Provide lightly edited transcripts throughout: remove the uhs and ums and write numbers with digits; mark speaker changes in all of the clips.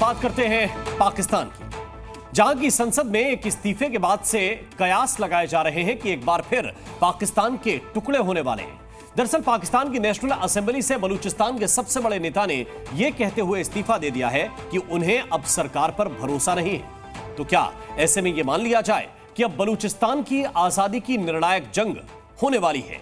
Speaker 1: बात करते हैं पाकिस्तान की, जहां की संसद में एक इस्तीफे के बाद से कयास लगाए जा रहे हैं कि एक बार फिर पाकिस्तान के टुकड़े होने वाले हैं। दरअसल पाकिस्तान की नेशनल असेंबली से बलूचिस्तान के सबसे बड़े नेता ने यह कहते हुए इस्तीफा दे दिया है कि उन्हें अब सरकार पर भरोसा नहीं है। तो क्या ऐसे में यह मान लिया जाए कि अब बलूचिस्तान की आजादी की निर्णायक जंग होने वाली है?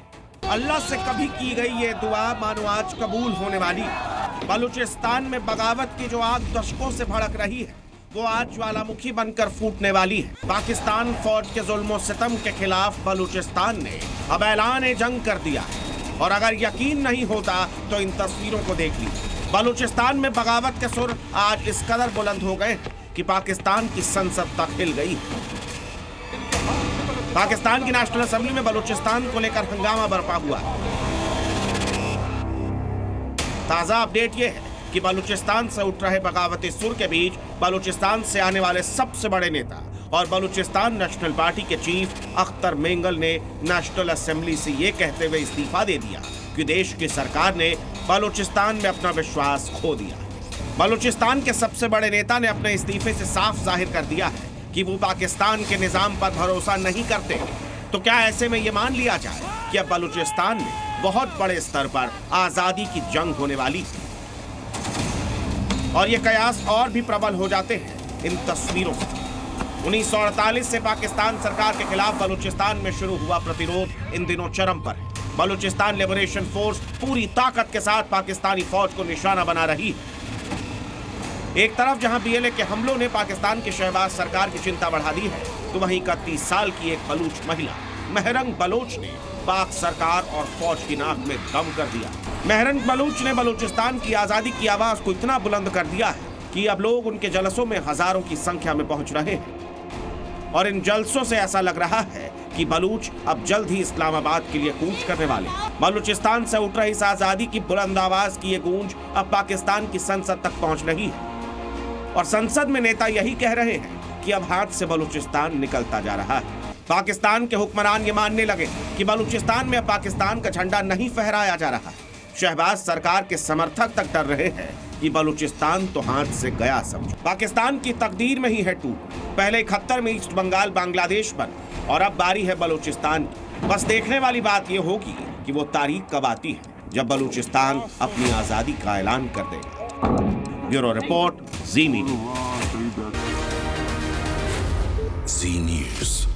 Speaker 2: अल्लाह से कभी की गई ये दुआ मानो आज कबूल होने वाली है। बलूचिस्तान में बगावत की जो आग दशकों से भड़क रही है, वो आज ज्वालामुखी बनकर फूटने वाली है। पाकिस्तान फौज के जुल्म सितम के खिलाफ बलूचिस्तान ने अब ऐलान जंग कर दिया है। और अगर यकीन नहीं होता तो इन तस्वीरों को देख लीजिए। बलूचिस्तान में बगावत के सुर आज इस कदर बुलंद हो गए कि पाकिस्तान की संसद तक हिल गई। पाकिस्तान की नेशनल असेंबली में बलूचिस्तान को लेकर हंगामा बरपा हुआ। ताजा अपडेट यह है कि बलूचिस्तान से उठ रहे बगावती सुर के बीच बलूचिस्तान से आने वाले सबसे बड़े नेता और बलूचिस्तान नेशनल पार्टी के चीफ अख्तर मेंगल ने नेशनल असेंबली से यह कहते हुए इस्तीफा दे दिया कि देश की सरकार ने बलूचिस्तान में अपना विश्वास खो दिया। बलूचिस्तान के सबसे बड़े नेता ने अपने इस्तीफे से साफ जाहिर कर दिया है कि वो पाकिस्तान के निजाम पर भरोसा नहीं करते। तो क्या ऐसे में ये मान लिया जाए कि अब बलूचिस्तान में बहुत बड़े स्तर पर आजादी की जंग होने वाली है? और ये कयास और भी प्रबल हो जाते हैं इन तस्वीरों से। 1948 से पाकिस्तान सरकार के खिलाफ बलूचिस्तान में शुरू हुआ प्रतिरोध इन दिनों चरम पर है। बलूचिस्तान लिबरेशन फोर्स पूरी ताकत के साथ पाकिस्तानी फौज को निशाना बना रही है। एक तरफ जहां बीएलए के हमलों ने पाकिस्तान की शहबाज सरकार की चिंता बढ़ा दी है, तो वहीं 31 साल की एक बलूच महिला महरंग बलोच ने पाक सरकार और फौज की नाक में दम कर दिया। महरंग बलूच ने बलूचिस्तान की आजादी की आवाज को इतना बुलंद कर दिया है कि अब लोग उनके जलसों में हजारों की संख्या में पहुंच रहे हैं। और इन जलसों से ऐसा लग रहा है कि बलूच अब जल्द ही इस्लामाबाद के लिए कूच करने वाले। बलूचिस्तान से उठ रही इस आजादी की बुलंद आवाज की ये गूंज अब पाकिस्तान की संसद तक पहुंच रही है। और संसद में नेता यही कह रहे हैं कि अब हाथ से बलूचिस्तान निकलता जा रहा है। पाकिस्तान के हुक्मरान ये मानने लगे कि बलूचिस्तान में अब पाकिस्तान का झंडा नहीं फहराया जा रहा है। शहबाज सरकार के समर्थक तक डर रहे हैं कि बलूचिस्तान तो हाथ से गया समझो। पाकिस्तान की तकदीर में ही है टूट। पहले 71 में ईस्ट बंगाल बांग्लादेश बना और अब बारी है बलूचिस्तान की। बस देखने वाली बात यह होगी कि वो तारीख कब आती है जब बलूचिस्तान अपनी आजादी का ऐलान कर देगा। ब्यूरो रिपोर्ट, जी मीडिया।
Speaker 3: जी न्यूज़।